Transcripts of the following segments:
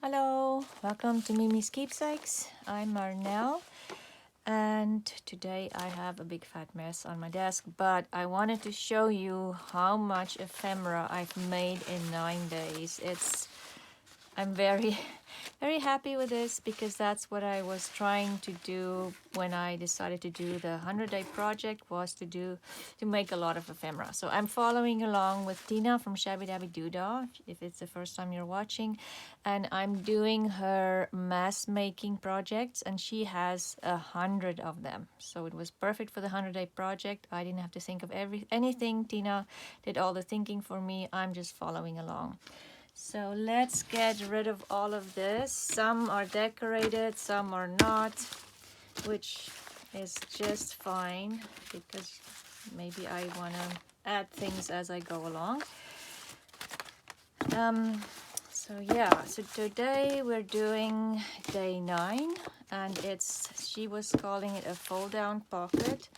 Hello, welcome to Miemie's Keepsakes. I'm Marnell, and today I have a big fat mess on my desk, but I wanted to show you how much ephemera I've made in 9 days. I'm very happy with this because that's what I was trying to do when I decided to do the 100-day project, was to make a lot of ephemera. So I'm following along with Tina from Shabbydabbydoodah, if it's the first time you're watching, and I'm doing her mass making projects, and she has 100 of them. So it was perfect for the 100-day project. I didn't have to think of anything. Tina did all the thinking for me. I'm just following along. So let's get rid of all of this. Some are decorated, some are not, which is just fine because maybe I want to add things as I go along. So today we're doing day 9, and she was calling it a fold down pocket.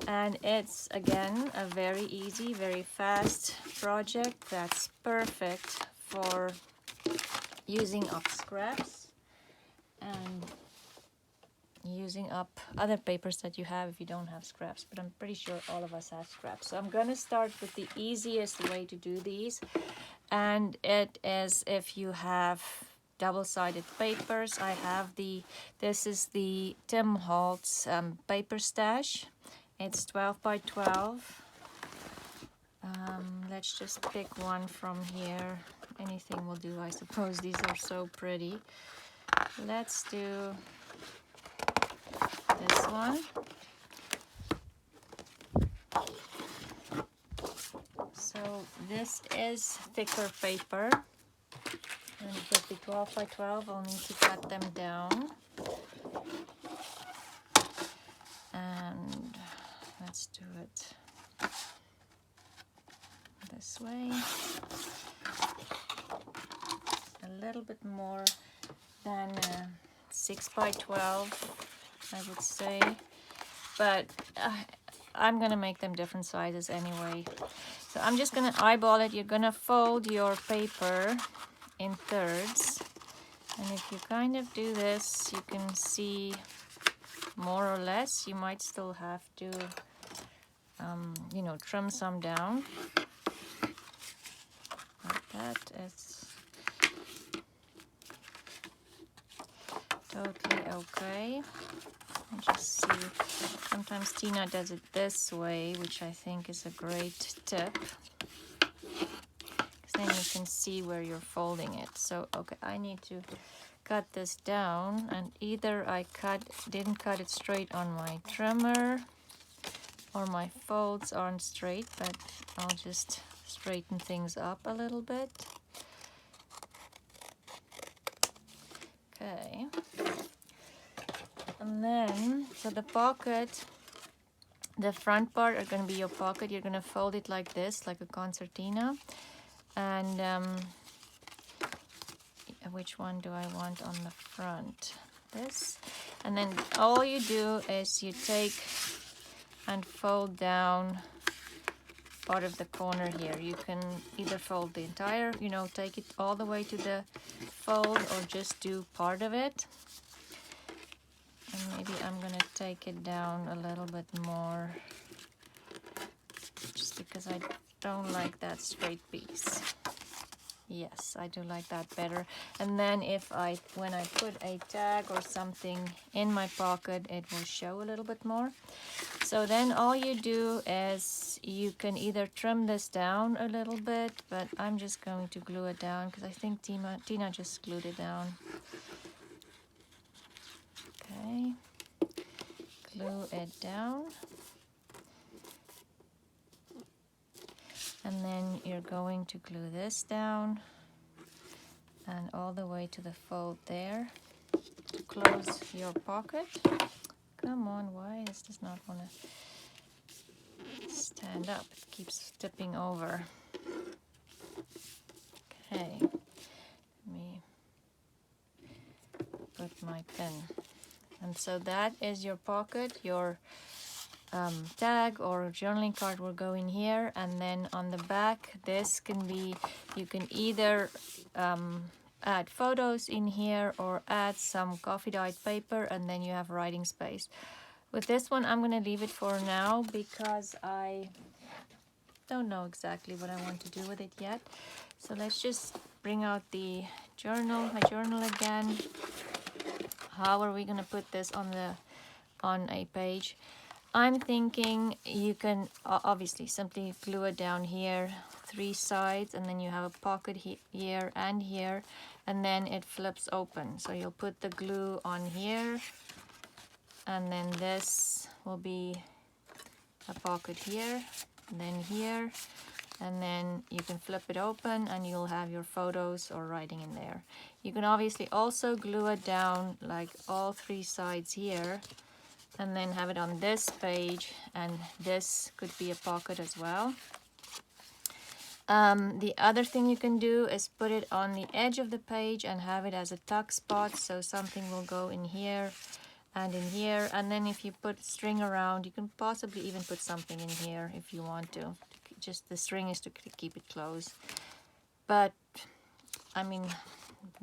And it's, again, a very easy, very fast project that's perfect for using up scraps and using up other papers that you have if you don't have scraps. But I'm pretty sure all of us have scraps. So I'm going to start with the easiest way to do these. And it is if you have double-sided papers. This is the Tim Holtz paper stash. It's 12 by 12. Let's just pick one from here. Anything will do, I suppose. These are so pretty. Let's do this one. So this is thicker paper. And with the 12 by 12, I'll need to cut them down. And let's do it this way. A little bit more than 6 by 12, I would say. But I'm going to make them different sizes anyway. So I'm just going to eyeball it. You're going to fold your paper in thirds. And if you kind of do this, you can see more or less. You might still have to, trim some down. Like that. It's totally okay. I'll just see. Sometimes Tina does it this way, which I think is a great tip. Because then you can see where you're folding it. So, okay, I need to cut this down, and either I didn't cut it straight on my trimmer, or my folds aren't straight, but I'll just straighten things up a little bit. Okay. And then, so the pocket, the front part are going to be your pocket. You're going to fold it like this, like a concertina. And which one do I want on the front? This. And then all you do is you take and fold down part of the corner here. You can either fold the entire, take it all the way to the fold, or just do part of it. And maybe I'm gonna take it down a little bit more, just because I don't like that straight piece. Yes, I do like that better. And then when I put a tag or something in my pocket, it will show a little bit more. So then all you do is you can either trim this down a little bit, but I'm just going to glue it down because I think Tina just glued it down. Okay, glue it down. And then you're going to glue this down and all the way to the fold there to close your pocket. Come on, why does this not want to stand up? It keeps tipping over. Okay, let me put my pen. And so that is your pocket. Your tag or journaling card will go in here, and then on the back, this can be, you can either add photos in here or add some coffee dyed paper, and then you have writing space. With this one, I'm going to leave it for now because I don't know exactly what I want to do with it yet. So let's just bring out the journal, my journal again. How are we going to put this on a page? I'm thinking you can obviously simply glue it down here, 3 sides, and then you have a pocket here and here, and then it flips open. So you'll put the glue on here, and then this will be a pocket here, and then here, and then you can flip it open and you'll have your photos or writing in there. You can obviously also glue it down like all 3 sides here, and then have it on this page, and this could be a pocket as well. The other thing you can do is put it on the edge of the page and have it as a tuck spot, so something will go in here and in here, and then if you put string around, you can possibly even put something in here if you want to. Just the string is to keep it closed, but I mean,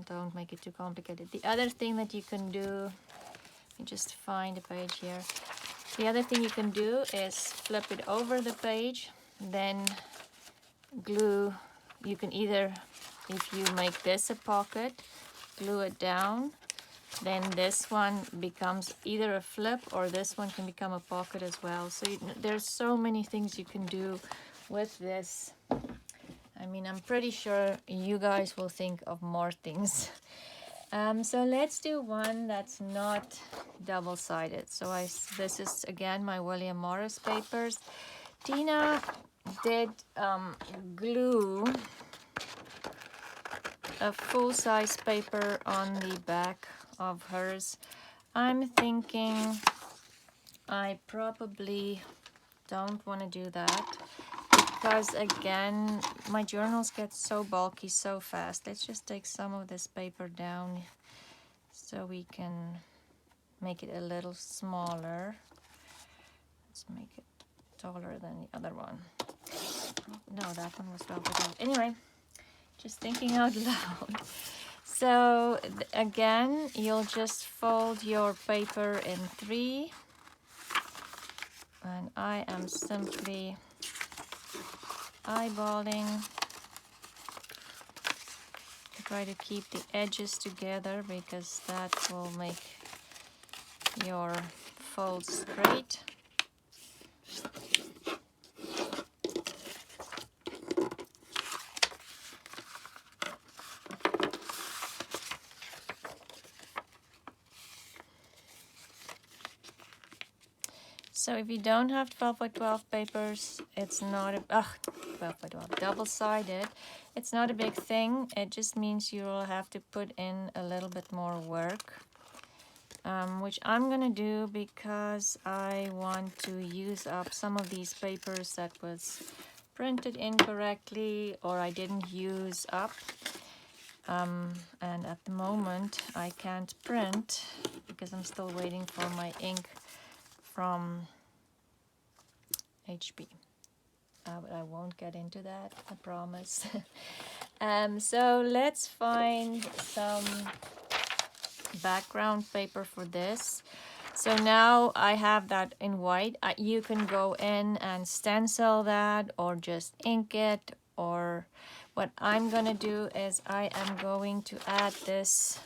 don't make it too complicated. The other thing that you can do, let me just find a page here. The other thing you can do is flip it over the page, then glue. You can either, if you make this a pocket, glue it down, then this one becomes either a flip or this one can become a pocket as well. So there's so many things you can do with this. I mean, I'm pretty sure you guys will think of more things. So let's do one that's not double-sided. So this is again my William Morris papers. Tina did glue a full-size paper on the back of hers. I'm thinking I probably don't want to do that because again my journals get so bulky so fast. Let's just take some of this paper down so we can make it a little smaller. Let's make it taller than the other one. No, that one was velvet out. Anyway, just thinking out loud. So again, you'll just fold your paper in 3, and I am simply eyeballing. Try to keep the edges together because that will make your fold straight. So if you don't have 12 by 12 papers, it's not a 12 by 12 double-sided. It's not a big thing. It just means you'll have to put in a little bit more work, which I'm gonna do because I want to use up some of these papers that was printed incorrectly or I didn't use up. And at the moment I can't print because I'm still waiting for my ink from HB. But I won't get into that, I promise. So let's find some background paper for this. So now I have that in white. You can go in and stencil that or just ink it, or what I'm gonna do is I am going to add this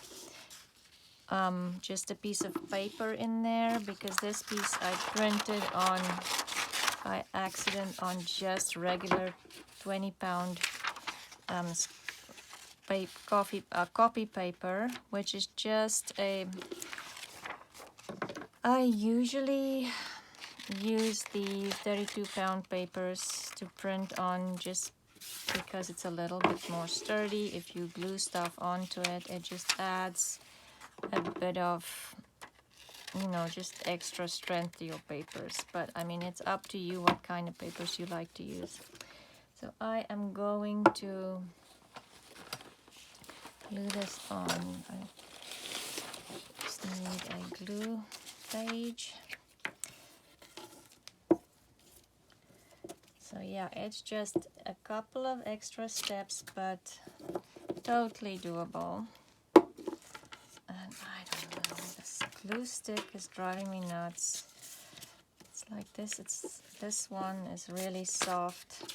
just a piece of paper in there because this piece I printed on by accident on just regular 20-pound copy paper, which is just I usually use the 32-pound papers to print on just because it's a little bit more sturdy. If you glue stuff onto it, it just adds a bit of, you know, just extra strength to your papers. But I mean, it's up to you what kind of papers you like to use. So I am going to glue this on. I just need a glue page. So yeah, it's just a couple of extra steps, but totally doable. And I don't know, this glue stick is driving me nuts. It's like this. This one is really soft.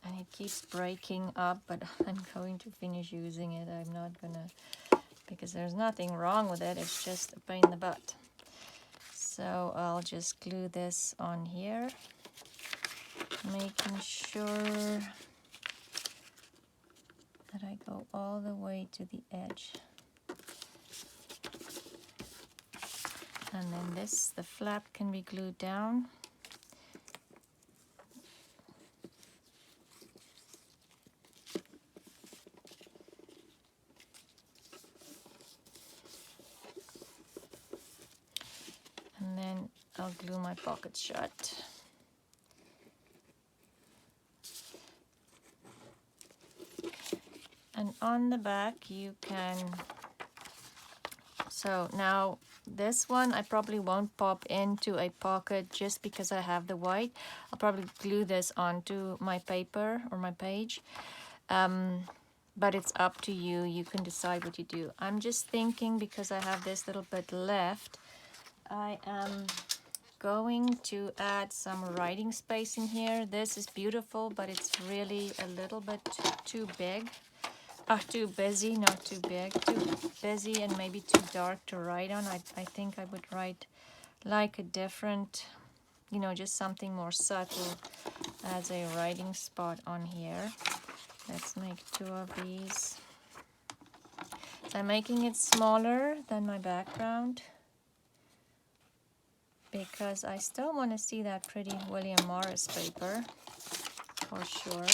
And it keeps breaking up, but I'm going to finish using it. I'm not gonna, because there's nothing wrong with it. It's just a pain in the butt. So I'll just glue this on here, making sure that I go all the way to the edge. And then the flap can be glued down. And then I'll glue my pocket shut. And on the back you can, so now this one I probably won't pop into a pocket just because I have the white. I'll probably glue this onto my paper or my page. But it's up to you. You can decide what you do. I'm just thinking, because I have this little bit left, I am going to add some writing space in here. This is beautiful, but it's really a little bit too big. Too busy, not too big, too busy and maybe too dark to write on. I think I would write like a different, you know, just something more subtle as a writing spot on here. Let's make 2 of these. So I'm making it smaller than my background because I still want to see that pretty William Morris paper for sure.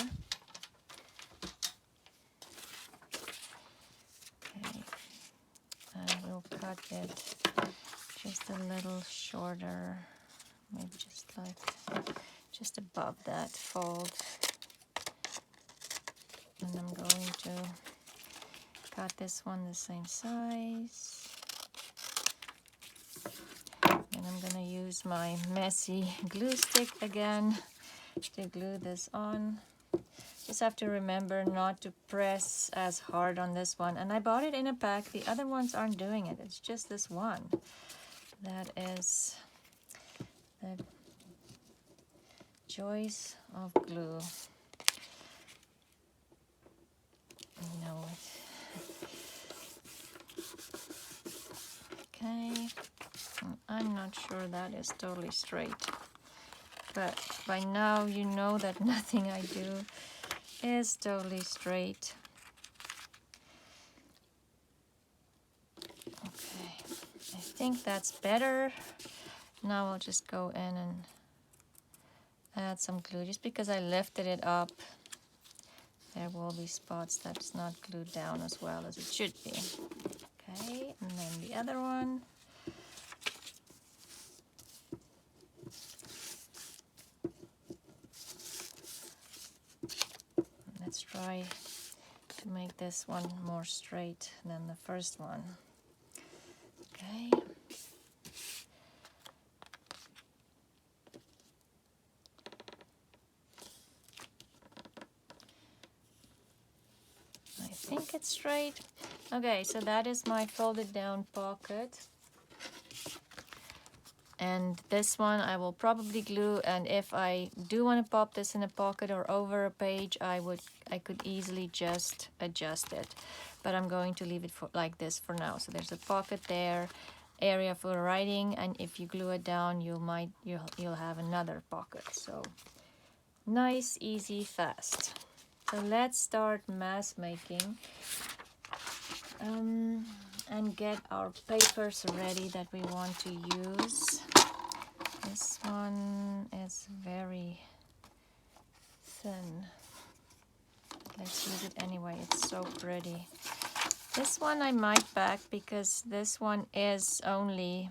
Cut it just a little shorter, maybe just above that fold. And I'm going to cut this one the same size. And I'm going to use my messy glue stick again to glue this on. Just have to remember not to press as hard on this one. And I bought it in a pack. The other ones aren't doing it. It's just this one that is the joys of glue. You know it. Okay. I'm not sure that is totally straight. But by now you know that nothing I do is totally straight. Okay, I think that's better. Now I'll just go in and add some glue. Just because I lifted it up, there will be spots that's not glued down as well as it should be. Okay, and then the other one. Let's try to make this one more straight than the first one. Okay. I think it's straight. Okay, so that is my folded down pocket. And this one I will probably glue, and if I do want to pop this in a pocket or over a page, I could easily just adjust it. But I'm going to leave it like this for now. So there's a pocket there, area for writing, and if you glue it down, you'll have another pocket. So nice, easy, fast. So let's start mass making. And get our papers ready that we want to use. This one is very thin. Let's use it anyway, it's so pretty. This one I might back because this one is only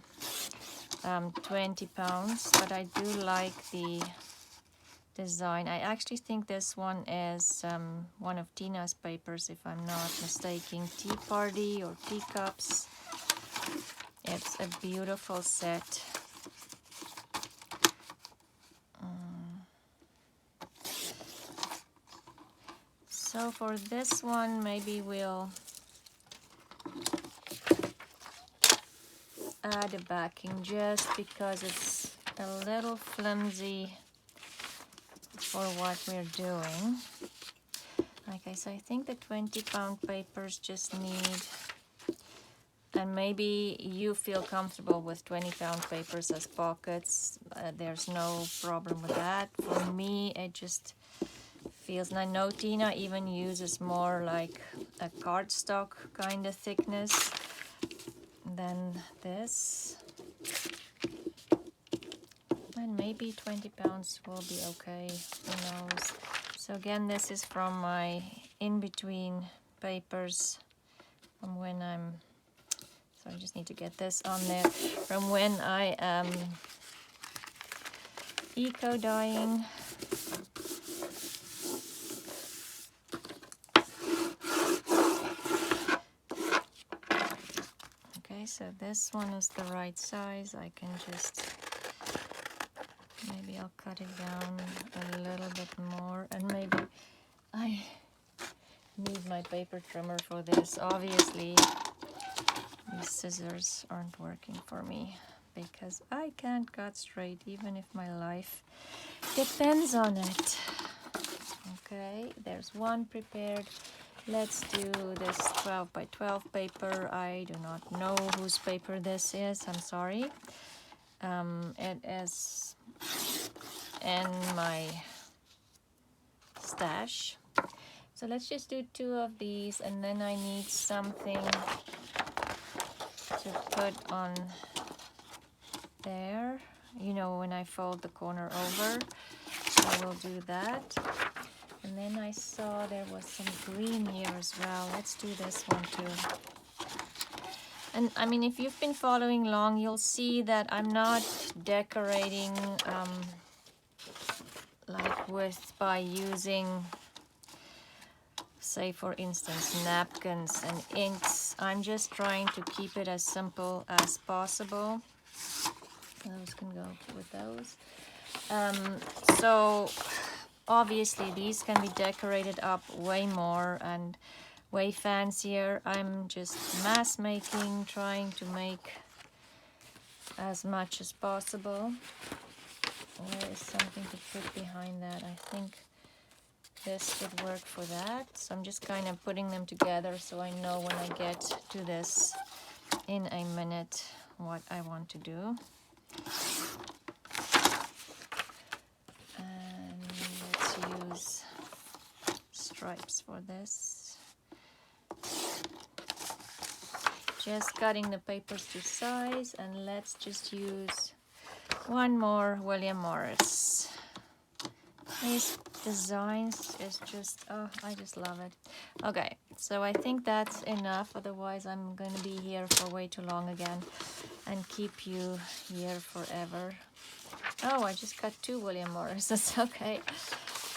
20 pounds, but I do like the design. I actually think this one is one of Tina's papers, if I'm not mistaken. Tea Party or Teacups. It's a beautiful set. So for this one, maybe we'll add a backing just because it's a little flimsy for what we're doing. Like I said, I think the 20-pound papers just need, and maybe you feel comfortable with 20-pound papers as pockets. There's no problem with that. For me, it just feels, and I know Tina even uses more like a cardstock kind of thickness than this. And maybe 20 pounds will be okay, who knows. So again, this is from my in-between papers from when I'm, so I just need to get this on there, from when I am eco-dyeing. Okay, so this one is the right size. I can just, maybe I'll cut it down a little bit more, and maybe I need my paper trimmer for this. Obviously, these scissors aren't working for me because I can't cut straight even if my life depends on it. Okay, there's one prepared. Let's do this 12 by 12 paper. I do not know whose paper this is, I'm sorry. It is in my stash. So let's just do 2 of these, and then I need something to put on there. You know, when I fold the corner over, I will do that. And then I saw there was some green here as well. Let's do this one too. And I mean, if you've been following along, you'll see that I'm not decorating like by using, say for instance, napkins and inks. I'm just trying to keep it as simple as possible. Those can go with those. So obviously these can be decorated up way more and way fancier. I'm just mass making, trying to make as much as possible. There is something to put behind that. I think this would work for that. So I'm just kind of putting them together so I know when I get to this in a minute what I want to do. And let's use stripes for this. Just cutting the papers to size, and let's just use one more William Morris. These designs is just, oh, I just love it. Okay, so I think that's enough, otherwise I'm going to be here for way too long again and keep you here forever. Oh, I just cut 2 William Morris. That's okay.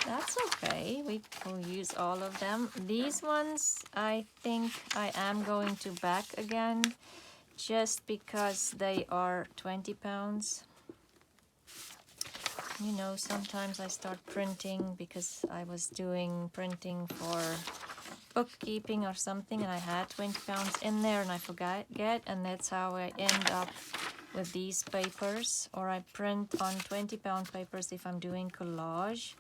That's okay. We will use all of them. These ones, I think I am going to back again just because they are 20 pounds. You know, sometimes I start printing because I was doing printing for bookkeeping or something, and I had 20 pounds in there and I forget, and that's how I end up with these papers. Or I print on 20-pound papers if I'm doing collage,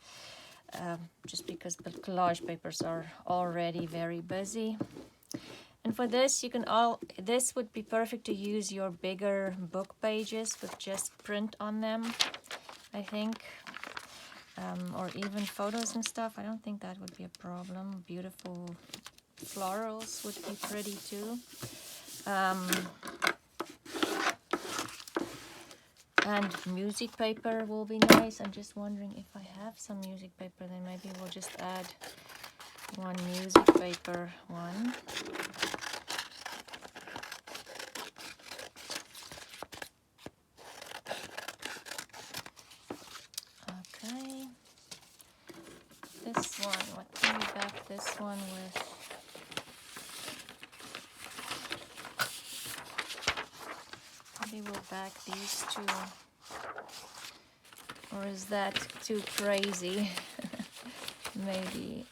just because the collage papers are already very busy. And for this, you can this would be perfect to use your bigger book pages with just print on them, I think, or even photos and stuff. I don't think that would be a problem. Beautiful florals would be pretty too. And music paper will be nice. I'm just wondering if I have some music paper, then maybe we'll just add one music paper one. Okay. This one, what can we back this one with? Maybe we'll back these 2. Or is that too crazy? Maybe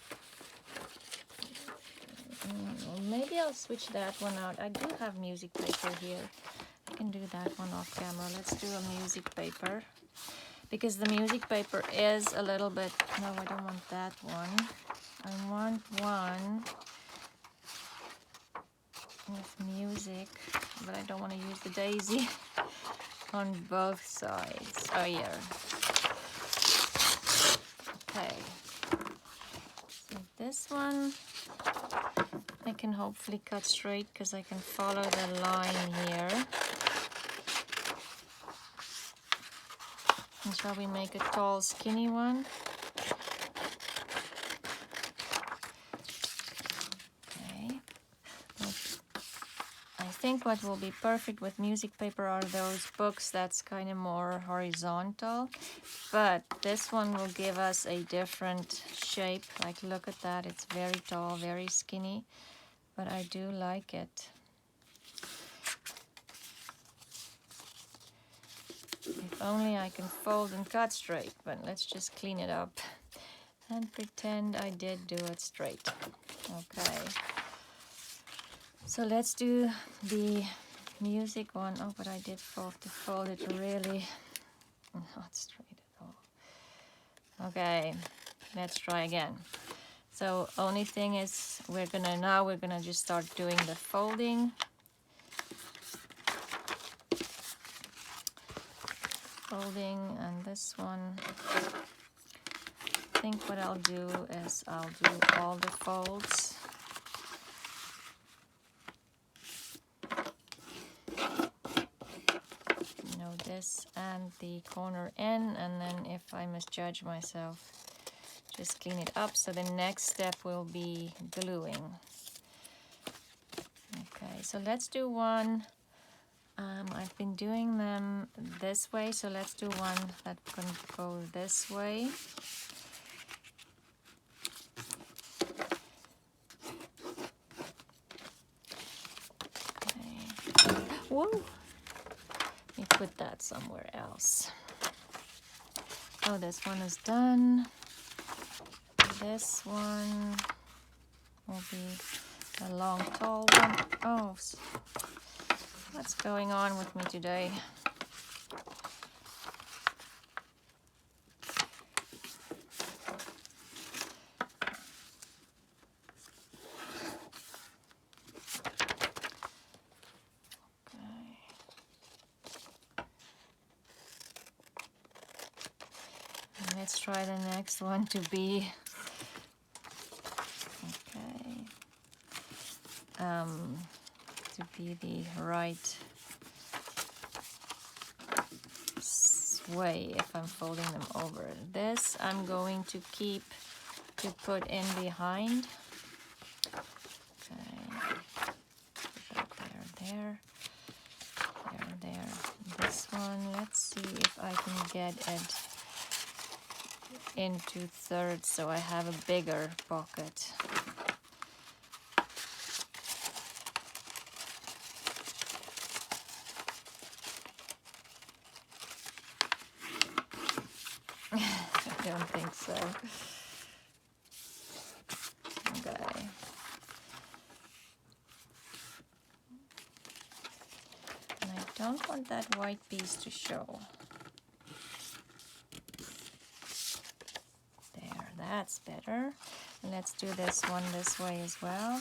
I'll switch that one out. I do have music paper here. I can do that one off camera. Let's do a music paper. Because the music paper is a little bit... No, I don't want that one. I want one with music, but I don't want to use the daisy on both sides. Oh, yeah. Okay. So this one I can hopefully cut straight because I can follow the line here. And shall we make a tall, skinny one? Okay. I think what will be perfect with music paper are those books that's kind of more horizontal. But this one will give us a different shape. Like, look at that. It's very tall, very skinny. But I do like it. If only I can fold and cut straight, but let's just clean it up and pretend I did do it straight. Okay. So let's do the music one. Oh, but I did fold it really not straight at all. Okay, let's try again. So only thing is we're gonna just start doing the folding. And this one, I think what I'll do is I'll do all the folds. You know, this and the corner in, and then if I misjudge myself, just clean it up. So the next step will be gluing. Okay, so let's do one. I've been doing them this way, so let's do one that can go this way. Okay. Whoa! Let me put that somewhere else. Oh, this one is done. This one will be a long, tall one. Oh, what's going on with me today? Let's try the next one to be to be the right way if I'm folding them over. This I'm going to keep to put in behind. Okay, put that there. This one, let's see if I can get it into thirds so I have a bigger pocket. I don't think so. Okay. And I don't want that white piece to show. There, that's better. And let's do this one this way as well.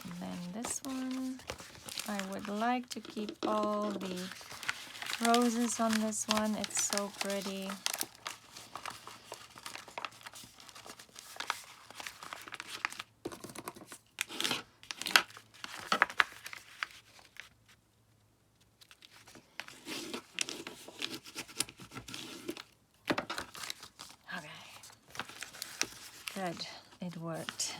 And then this one, I would like to keep all the roses on this one. It's so pretty. Good, it worked.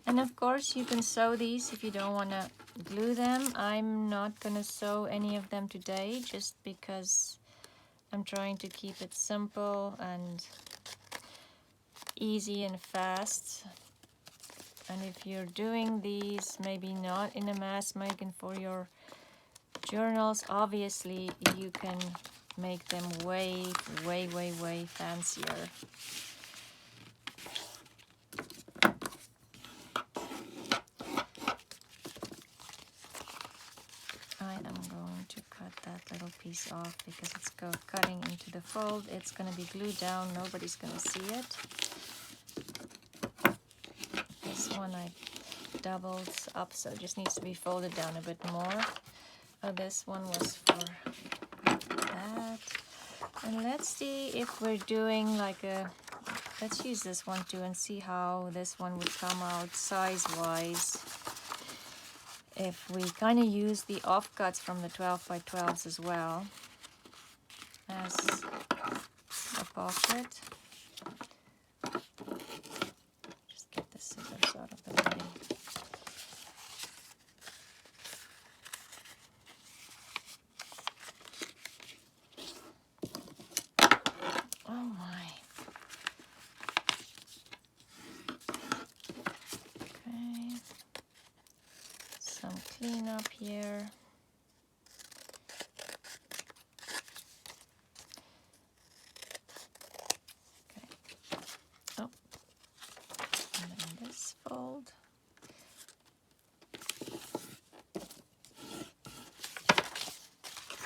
And of course you can sew these if you don't want to glue them. I'm not going to sew any of them today just because I'm trying to keep it simple and easy and fast. And if you're doing these, maybe not in a mass making for your journals, obviously you can make them way, way, way, way fancier. I am going to cut that little piece off because it's cutting into the fold. It's going to be glued down. Nobody's going to see it. This one I doubled up, so it just needs to be folded down a bit more. Oh, this one was for that. And let's see if we're doing like a... Let's use this one too and see how this one would come out size-wise. If we kind of use the offcuts from the 12 by 12s as well as a pocket. Just get the scissors out of the way. Oh my. Okay. Some cleanup here. Okay. Oh. And then this fold.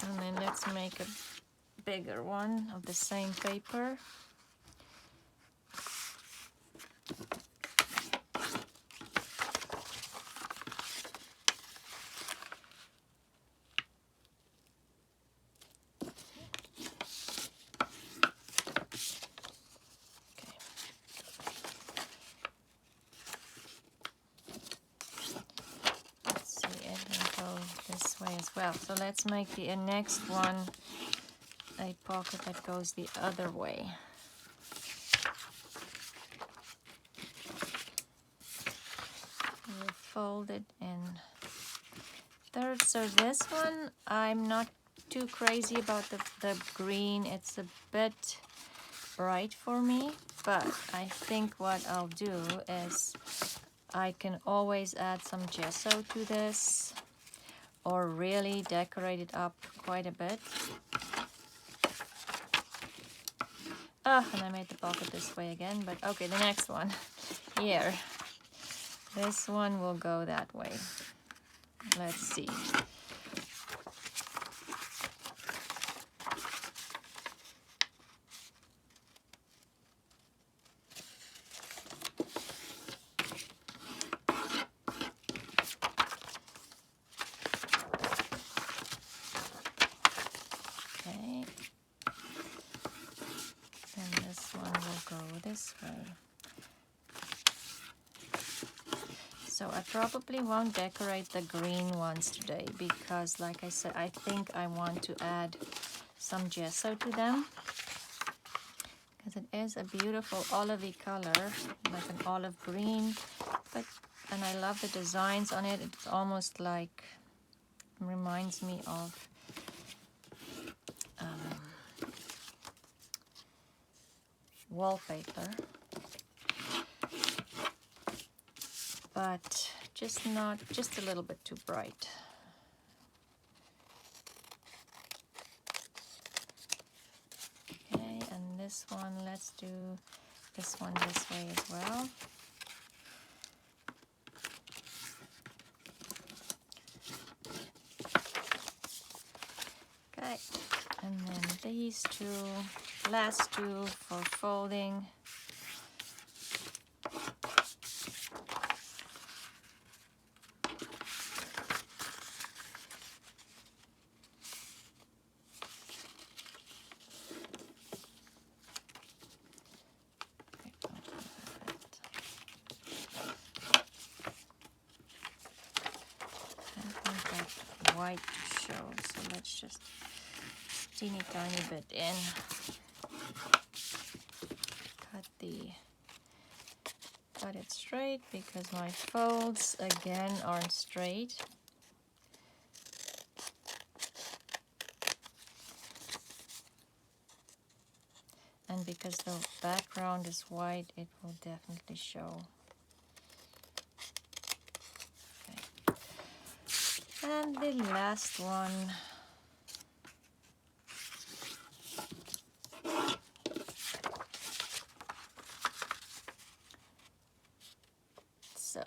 And then let's make a bigger one of the same paper. This way as well. So let's make the next one a pocket that goes the other way. We'll fold it in thirds. So this one, I'm not too crazy about the green. It's a bit bright for me, but I think what I'll do is I can always add some gesso to this, or really decorate it up quite a bit. Ah, and I made the pocket this way again, but okay, the next one. Here. This one will go that way. Let's see. Okay. And this one will go this way. So I probably won't decorate the green ones today because, like I said, I think I want to add some gesso to them because it is a beautiful olivey color, like an olive green, and I love the designs on it. It's almost like, reminds me of wallpaper, but just a little bit too bright. Okay, and this one, let's do this one this way as well. Okay, and then these two, last two for folding. White to show, so let's just teeny tiny bit in. Cut it straight because my folds again aren't straight. And because the background is white, it will definitely show. And the last one,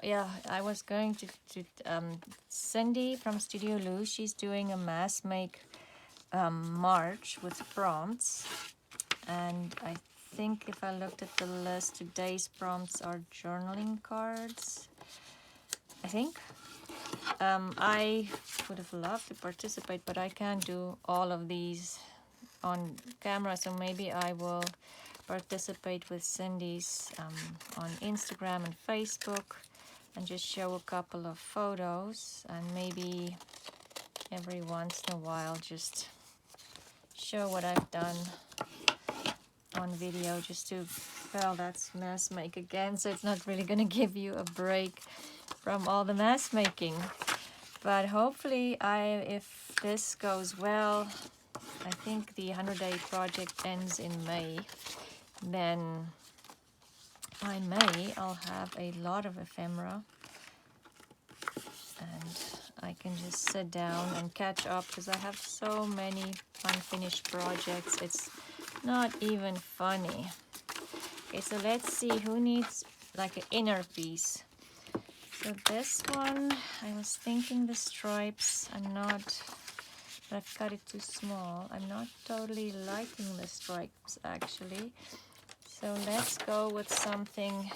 yeah, I was going to Cindy from Studio Lou, she's doing a mass make March with prompts, and I think if I looked at the list, today's prompts are journaling cards, I think. I would have loved to participate, but I can't do all of these on camera, so maybe I will participate with Cindy's on Instagram and Facebook and just show a couple of photos, and maybe every once in a while just show what I've done on video, just to, well, that's mass make again, so it's not really going to give you a break from all the mass making. But hopefully, if this goes well, I think the 100-day project ends in May, then by May I'll have a lot of ephemera, and I can just sit down and catch up, because I have so many unfinished projects, it's not even funny. Okay, so let's see who needs like an inner piece. So this one, I was thinking the stripes, but I've cut it too small. I'm not totally liking the stripes actually. So let's go with something,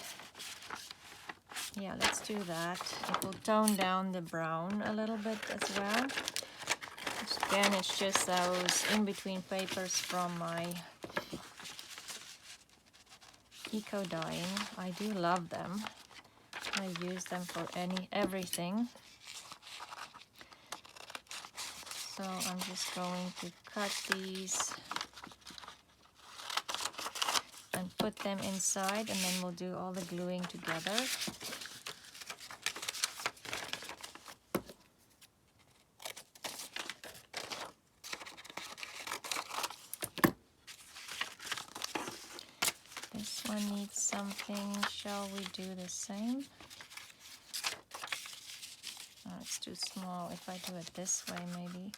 yeah, let's do that. It will tone down the brown a little bit as well. Again, it's just those in-between papers from my eco dyeing. I do love them. I use them for everything. So I'm just going to cut these and put them inside, and then we'll do all the gluing together. This one needs something. Shall we do the same? Oh, it's too small. If I do it this way, maybe.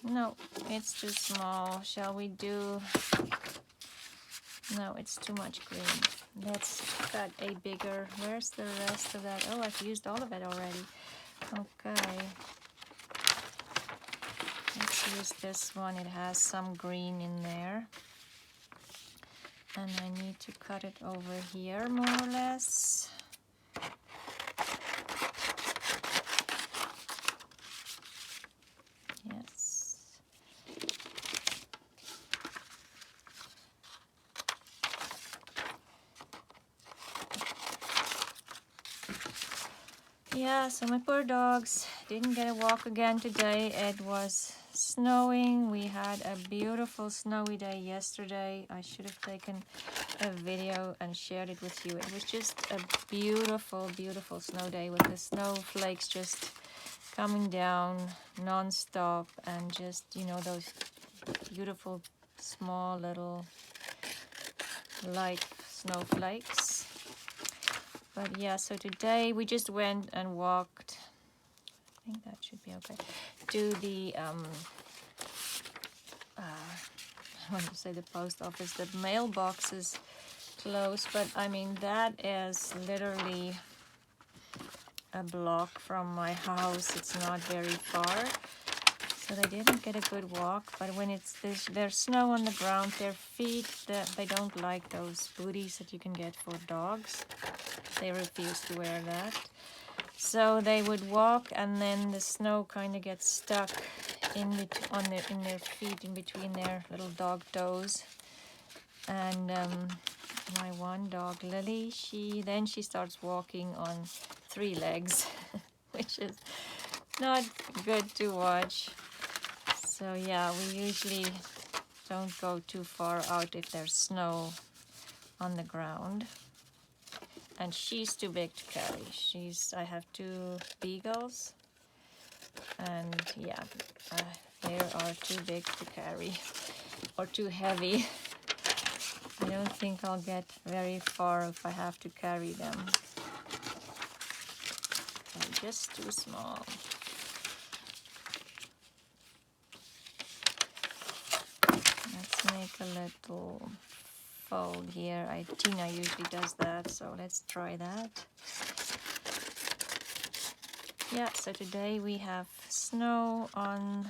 No, it's too small. Shall we do... No, it's too much green. Let's cut a bigger... Where's the rest of that? Oh, I've used all of it already. Okay. Let's use this one. It has some green in there. And I need to cut it over here, more or less. Yes. Yeah, so my poor dogs didn't get a walk again today. It was snowing. We had a beautiful snowy day yesterday. I should have taken a video and shared it with you. It was just a beautiful, beautiful snow day with the snowflakes just coming down non-stop, and just, you know, those beautiful small little light snowflakes. But yeah, so today we just went and walked, I think that should be okay, to the I want to say the post office. The mailbox is closed, but I mean that is literally a block from my house. It's not very far, so they didn't get a good walk. But when there's snow on the ground, their feet, they don't like those booties that you can get for dogs. They refuse to wear that. So they would walk, and then the snow kind of gets stuck in their feet, in between their little dog toes. And my one dog, Lily, she starts walking on 3 legs, which is not good to watch. So yeah, we usually don't go too far out if there's snow on the ground. And she's too big to carry. I have 2 beagles, and yeah, they are too big to carry, or too heavy. I don't think I'll get very far if I have to carry them. They're just too small. Let's make a little fold here. Tina usually does that, so let's try that. Yeah, so today we have snow on,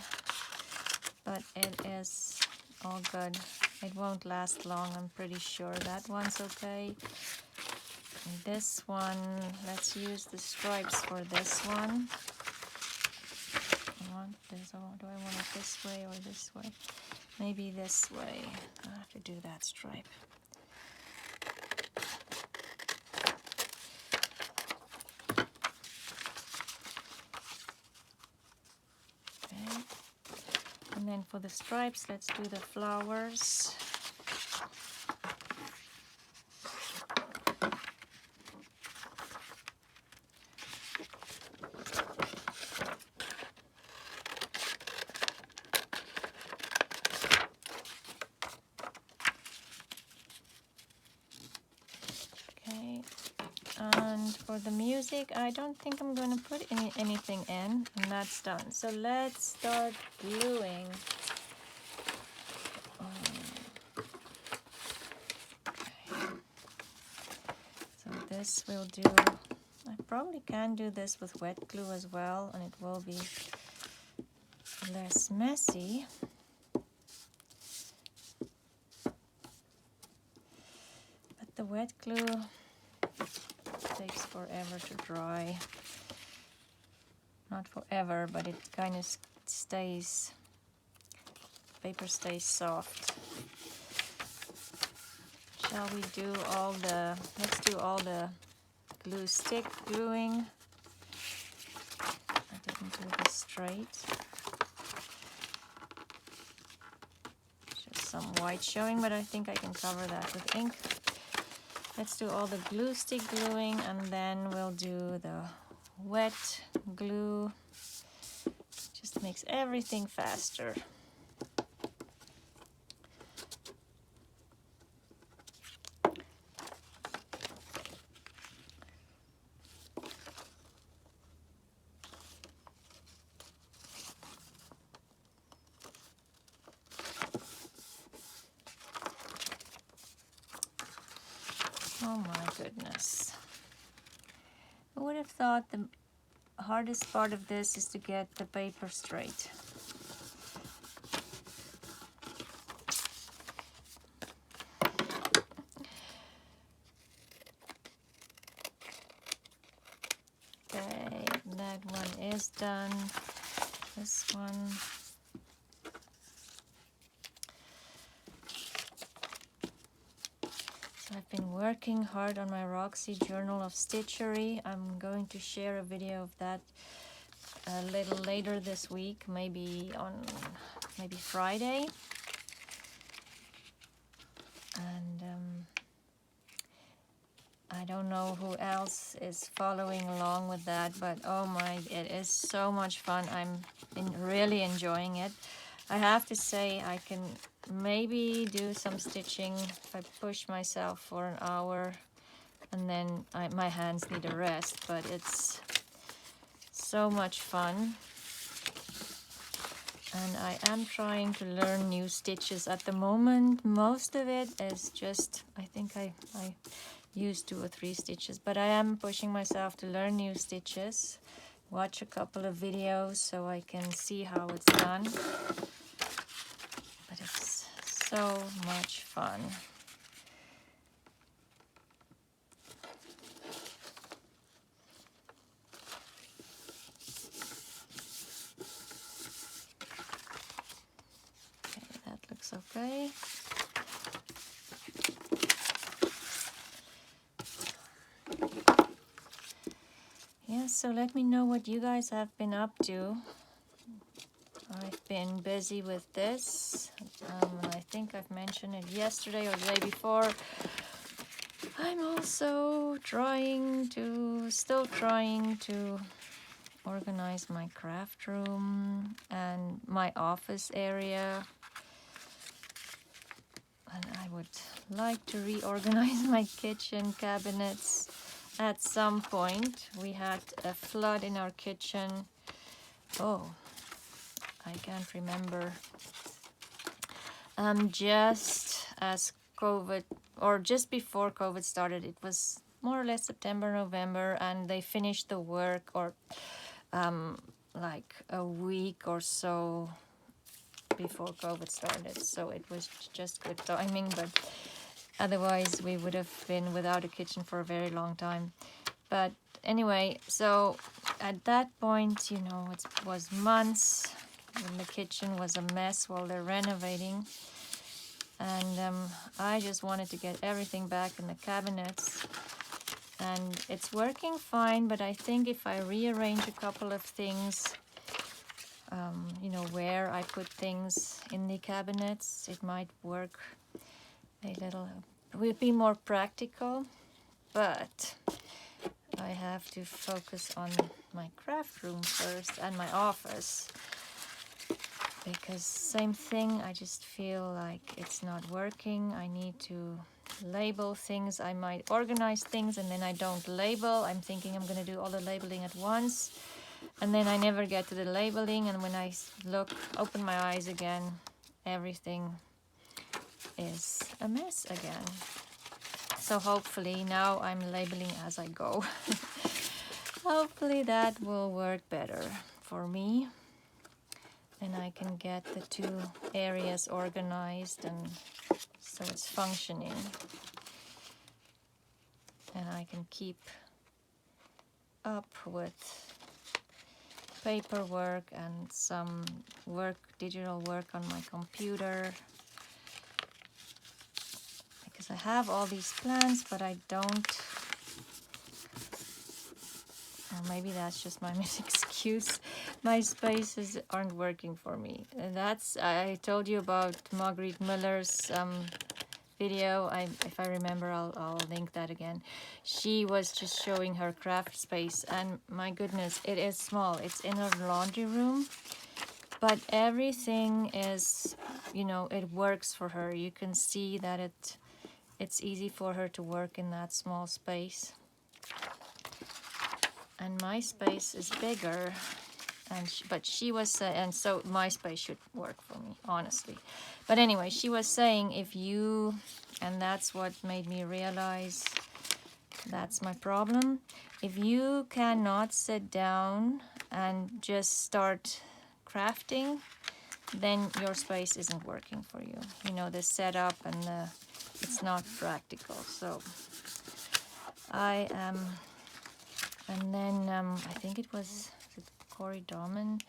but it is all good. It won't last long, I'm pretty sure. That one's okay. And this one, let's use the stripes for this one. I want this, or do I want it this way or this way? Maybe this way. I have to do that stripe. Okay. And then for the stripes, let's do the flowers. Okay. And for the music, I don't think I'm going to put anything in, and that's done. So let's start gluing. So this will do, I probably can do this with wet glue as well, and it will be less messy. But the wet glue takes forever to dry. Not forever, but it kind of stays, paper stays soft. Shall we do all the, let's do all the glue stick gluing. I didn't do this straight. Just some white showing, but I think I can cover that with ink. Let's do all the glue stick gluing, and then we'll do the wet glue. Just makes everything faster. Oh my goodness. I would have thought the hardest part of this is to get the paper straight. Okay, that one is done. This one. I've been working hard on my Roxy Journal of Stitchery. I'm going to share a video of that a little later this week, maybe Friday. And I don't know who else is following along with that, but oh my, it is so much fun. I'm really enjoying it. I have to say I can maybe do some stitching if I push myself for an hour, and then my hands need a rest, but it's so much fun. And I am trying to learn new stitches at the moment. Most of it is just, I think I used 2 or 3 stitches, but I am pushing myself to learn new stitches. Watch a couple of videos so I can see how it's done. But it's so much fun. Okay, that looks okay. Yeah, so let me know what you guys have been up to. I've been busy with this. I think I've mentioned it yesterday or the day before. I'm also still trying to organize my craft room and my office area. And I would like to reorganize my kitchen cabinets at some point. We had a flood in our kitchen. Oh, I can't remember. Just as COVID, or just before COVID started, it was more or less September, November, and they finished the work, or like a week or so before COVID started, so it was just good timing, but otherwise we would have been without a kitchen for a very long time. But anyway, so at that point, you know, it was months when the kitchen was a mess while they're renovating, and I just wanted to get everything back in the cabinets, and it's working fine, but I think if I rearrange a couple of things, you know, where I put things in the cabinets, it might work a little, it will be more practical, but I have to focus on my craft room first and my office, because same thing, I just feel like it's not working. I need to label things. I might organize things and then I don't label. I'm thinking I'm going to do all the labeling at once, and then I never get to the labeling, and when I open my eyes again, everything is a mess again. So hopefully now I'm labeling as I go. Hopefully that will work better for me, and I can get the two areas organized and so it's functioning, and I can keep up with paperwork and some digital work on my computer, because I have all these plans, but I don't, or maybe that's just my excuse, my spaces aren't working for me. And that's, I told you about Marguerite Miller's video. If I remember, I'll link that again. She was just showing her craft space, and my goodness, it is small. It's in a laundry room, but everything is, you know, it works for her. You can see that it's easy for her to work in that small space, and my space is bigger, and but she was and so my space should work for me, honestly. But anyway, she was saying, if you, and that's what made me realize that's my problem, if you cannot sit down and just start crafting, then your space isn't working for you. You know, the setup and it's not practical. So I am, and then I think it was Corey Dorman.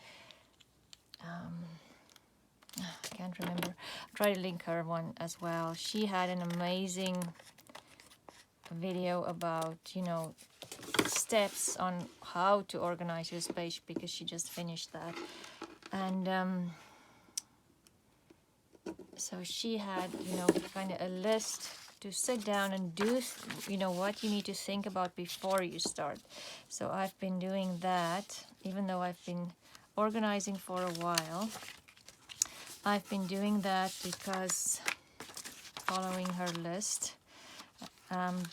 I can't remember. I'll try to link her one as well. She had an amazing video about, you know, steps on how to organize your space, because she just finished that. And so she had, you know, kind of a list to sit down and do, you know, what you need to think about before you start. So I've been doing that, even though I've been organizing for a while. I've been doing that because following her list,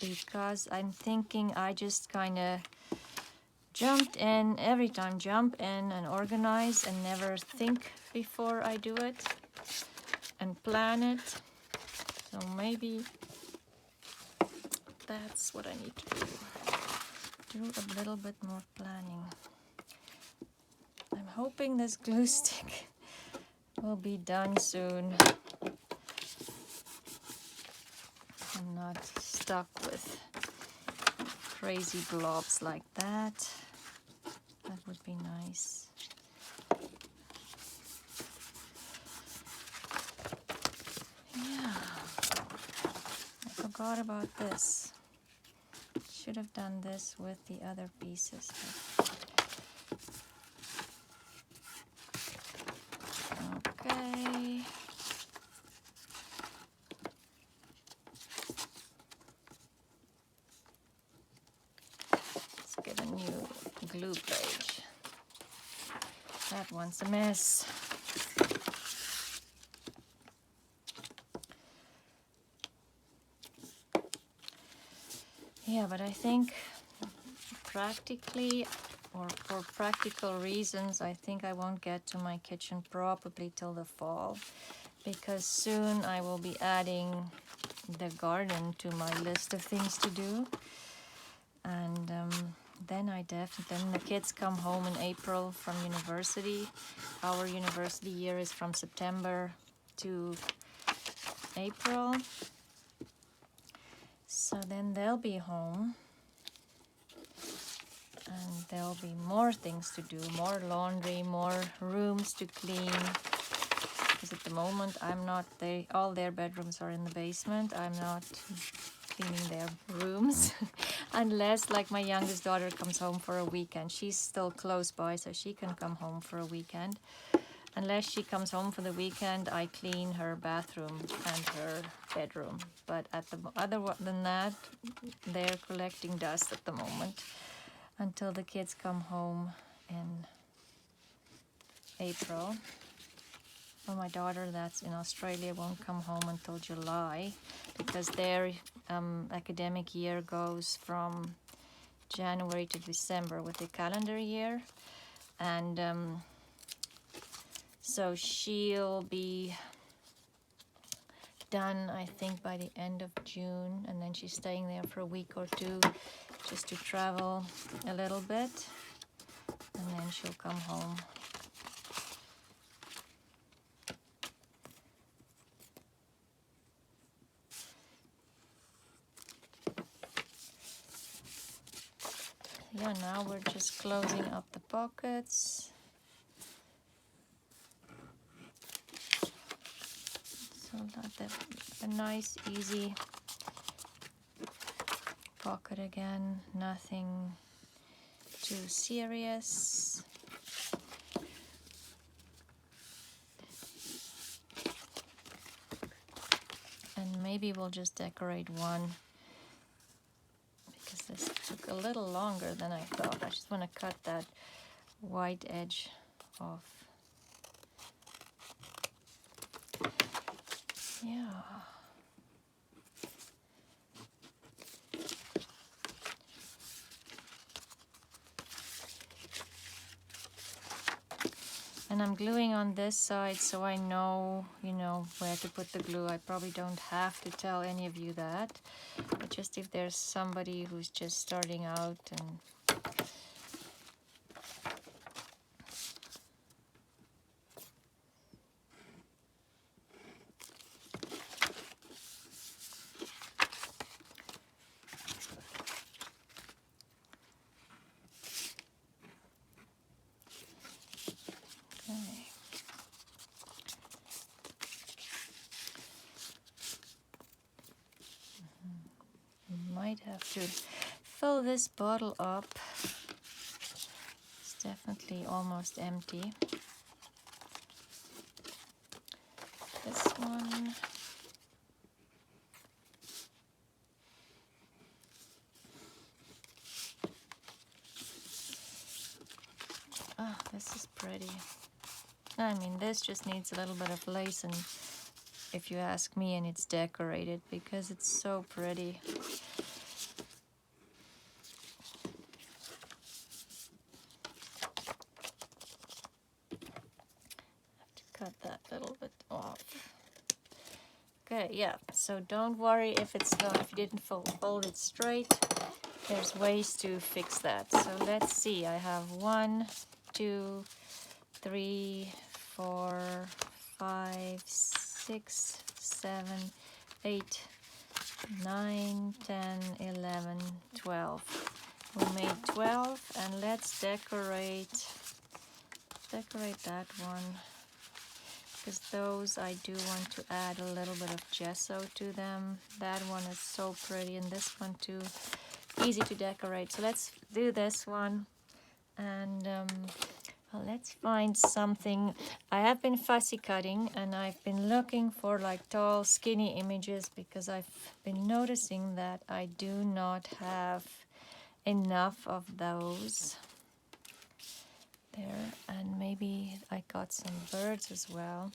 because I'm thinking I just kind of jumped in every time, jump in and organize and never think before I do it and plan it. So maybe that's what I need to do a little bit more planning. I'm hoping this glue stick will be done soon. I'm not stuck with crazy blobs like that. That would be nice. Yeah, I forgot about this. Should have done this with the other pieces. Okay. Let's get a new glue page. That one's a mess. Yeah, but I think practically, or for practical reasons, I think I won't get to my kitchen probably till the fall, because soon I will be adding the garden to my list of things to do. And then then the kids come home in April from university. Our university year is from September to April. So then they'll be home. And there'll be more things to do, more laundry, more rooms to clean. Because at the moment I'm not, all their bedrooms are in the basement. I'm not cleaning their rooms unless like my youngest daughter comes home for a weekend. She's still close by, so she can come home for a weekend. Unless she comes home for the weekend, I clean her bathroom and her bedroom. But other than that, they're collecting dust at the moment until the kids come home in April. Well, my daughter that's in Australia won't come home until July because their academic year goes from January to December with the calendar year. And so she'll be done, I think, by the end of June, and then she's staying there for a week or two just to travel a little bit, and then she'll come home. Yeah, now we're just closing up the pockets. So that's a nice, easy pocket again, nothing too serious. And maybe we'll just decorate one because this took a little longer than I thought. I just want to cut that white edge off. Yeah. And I'm gluing on this side so I know, where to put the glue. I probably don't have to tell any of you that. But just if there's somebody who's just starting out and might have to fill this bottle up. It's definitely almost empty. This one. Ah, this is pretty. I mean, this just needs a little bit of lace, and if you ask me, and it's decorated because it's so pretty. Cut that little bit off. Okay, yeah, so don't worry if you didn't fold it straight. There's ways to fix that. So let's see, I have 1, 2, 3, 4, 5, 6, 7, 8, 9, 10, 11, 12. We made 12, and let's decorate that one. Because those I do want to add a little bit of gesso to them. That one is so pretty, and this one too, easy to decorate. So let's do this one, and well, let's find something. I have been fussy cutting, and I've been looking for like tall, skinny images because I've been noticing that I do not have enough of those. There, and maybe I got some birds as well.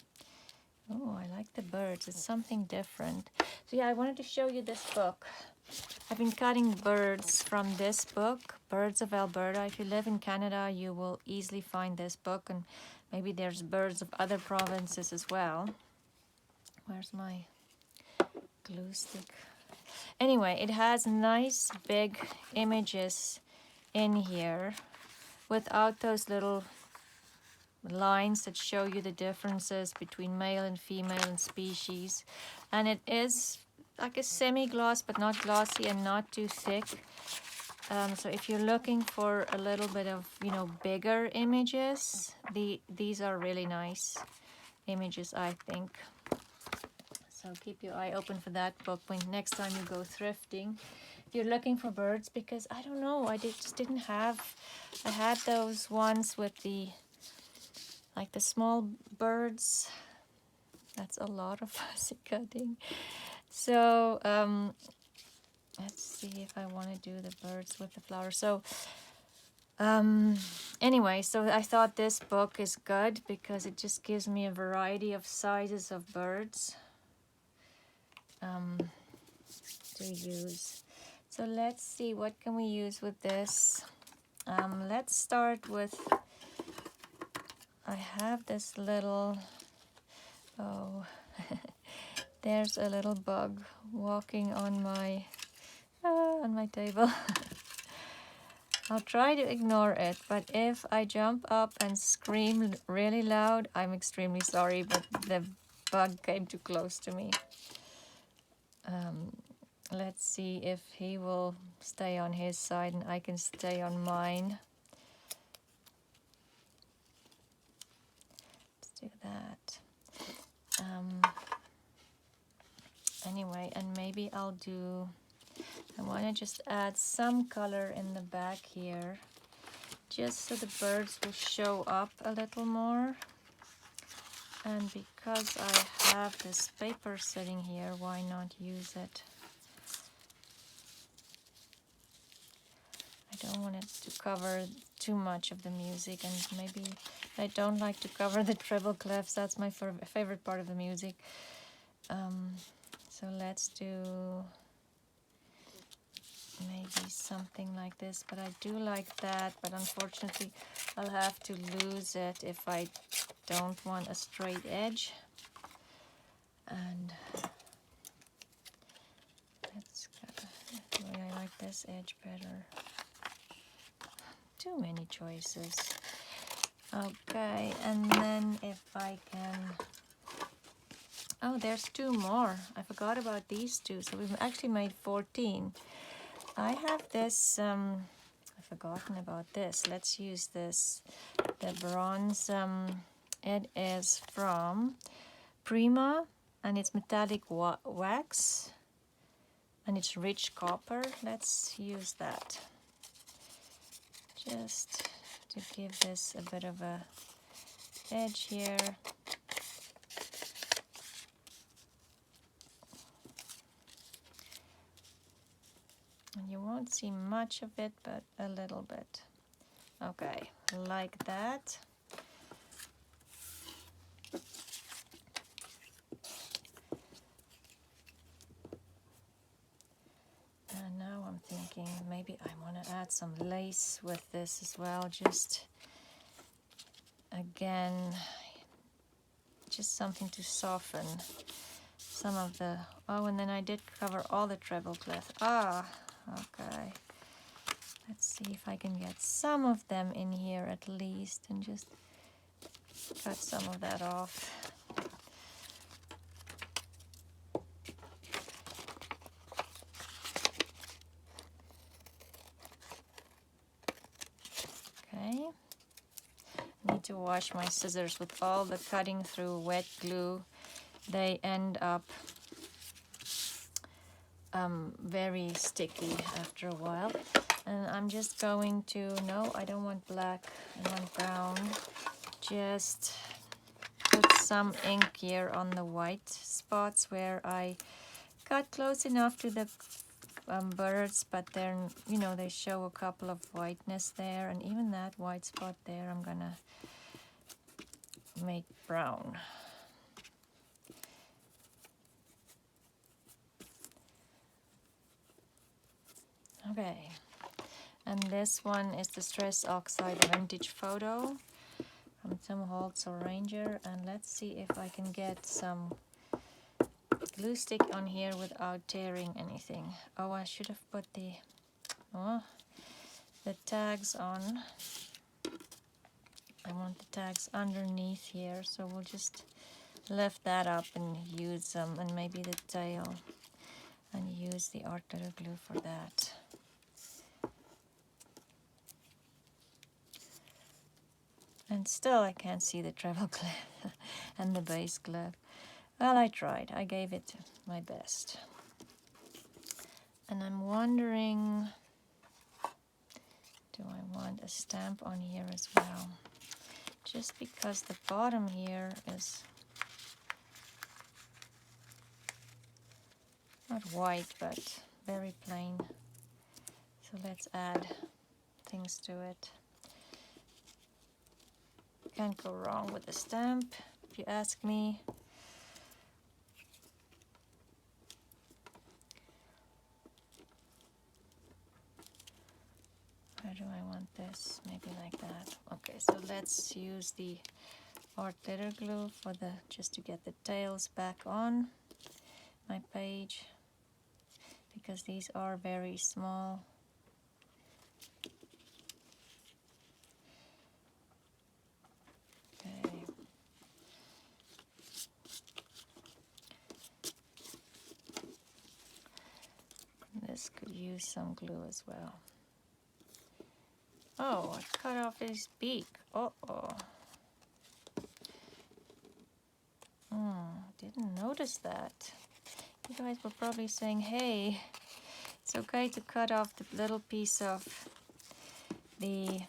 Oh, I like the birds. It's something different. So yeah, I wanted to show you this book. I've been cutting birds from this book, Birds of Alberta. If you live in Canada, you will easily find this book, and maybe there's birds of other provinces as well. Where's my glue stick? Anyway, it has nice big images in here without those little lines that show you the differences between male and female and species. And it is like a semi-gloss, but not glossy and not too thick. So if you're looking for a little bit of, you know, bigger images, these are really nice images, I think. So keep your eye open for that book when next time you go thrifting. If you're looking for birds, because I don't know, just didn't have, I had those ones with the, like the small birds. That's a lot of fussy cutting. So let's see if I want to do the birds with the flowers. So anyway, so I thought this book is good because it just gives me a variety of sizes of birds to use. So let's see, what can we use with this? Let's start with, I have this little, oh, there's a little bug walking on my table. I'll try to ignore it, but if I jump up and scream really loud, I'm extremely sorry, but the bug came too close to me. Let's see if he will stay on his side and I can stay on mine. Let's do that. Anyway, and maybe I'll do, I want to just add some color in the back here, just so the birds will show up a little more. And because I have this paper sitting here, why not use it? I don't want it to cover too much of the music, and maybe I don't like to cover the treble clefs. That's my favorite part of the music. So let's do maybe something like this, but I do like that, but unfortunately I'll have to lose it if I don't want a straight edge. And let's go, I like this edge better. Too many choices. Okay, and then if I can, oh, there's two more. I forgot about these two. So we've actually made 14. I have this, I've forgotten about this. Let's use this, the bronze. It is from Prima, and it's metallic wax, and it's rich copper. Let's use that, just to give this a bit of a edge here. And you won't see much of it, but a little bit. Okay, like that. And now I'm thinking maybe I want to add some lace with this as well. Just, again, just something to soften some of the, oh, and then I did cover all the treble clef. Ah, okay. Let's see if I can get some of them in here at least, and just cut some of that off. Okay. I need to wash my scissors with all the cutting through wet glue. They end up very sticky after a while. And I'm just going to, no, I don't want black, I want brown. Just put some ink here on the white spots where I got close enough to the birds, but they're, you know, they show a couple of whiteness there, and even that white spot there I'm gonna make brown. Okay, and this one is the Stress Oxide Vintage Photo from Tim Holtz or Ranger, and let's see if I can get some glue stick on here without tearing anything. Oh, I should have put the, oh, the tags on. I want the tags underneath here, so we'll just lift that up and use them, and maybe the tail, and use the art glitter glue for that. And still I can't see the treble clef and the bass clef. Well, I tried. I gave it my best. And I'm wondering, do I want a stamp on here as well? Just because the bottom here is not white, but very plain. So let's add things to it. Can't go wrong with the stamp, if you ask me. Where do I want this? Maybe like that. Okay, so let's use the art glitter glue for the, just to get the tails back on my page, because these are very small. Okay. This could use some glue as well. Oh, I cut off his beak. Uh-oh. Didn't notice that. You guys were probably saying, hey, it's okay to cut off the little piece of the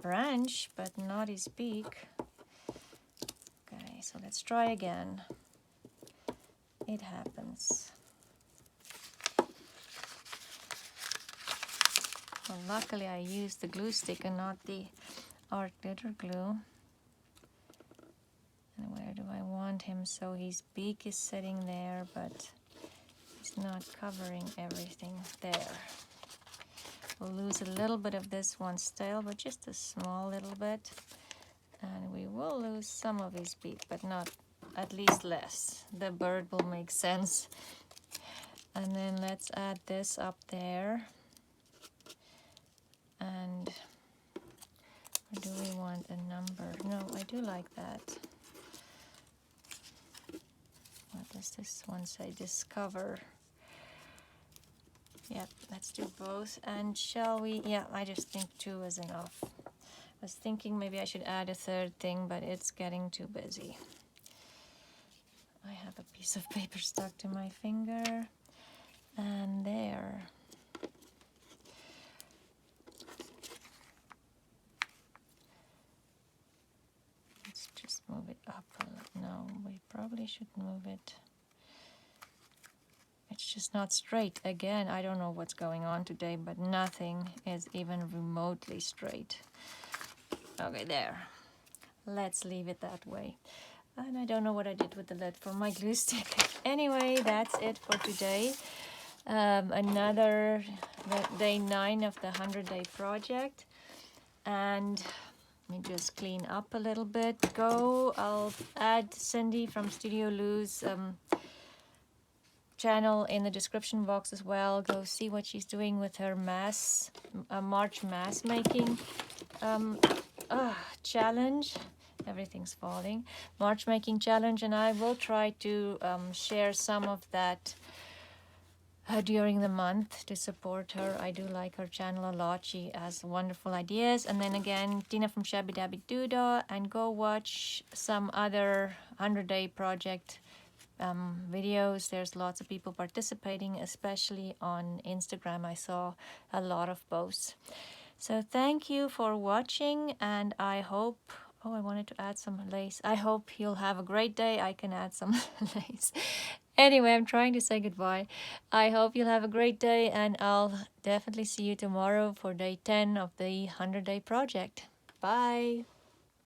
branch, but not his beak. Okay, so let's try again. It happens. Well, luckily I used the glue stick and not the art glitter glue. And where do I want him? So his beak is sitting there, but he's not covering everything there. We'll lose a little bit of this one's tail, but just a small little bit. And we will lose some of his beak, but not, at least less. The bird will make sense. And then let's add this up there. And or do we want a number? No, I do like that. What does this one say? Discover. Yep, let's do both. And shall we? Yeah, I just think 2 is enough. I was thinking maybe I should add a third thing, but it's getting too busy. I have a piece of paper stuck to my finger. And there. Let's just move it up a little. No, we probably should move it. It's just not straight. Again, I don't know what's going on today, but nothing is even remotely straight. Okay, there. Let's leave it that way. And I don't know what I did with the lid for my glue stick. Anyway, that's it for today. Another day 9 of the 100-day project. And let me just clean up a little bit. I'll add Cindy from Studio Lou's channel in the description box as well. Go see what she's doing with her March mass making challenge. Everything's falling. March making challenge, and I will try to share some of that during the month to support her. I do like her channel a lot. She has wonderful ideas. And then again, Tina from Shabbydabbydoodah, and go watch some other 100-day project videos. There's lots of people participating, especially on Instagram. I saw a lot of posts. So thank you for watching, and I hope, oh, I wanted to add some lace. I hope you'll have a great day. I can add some lace. Anyway, I'm trying to say goodbye. I hope you'll have a great day, and I'll definitely see you tomorrow for day 10 of the 100-day project. Bye.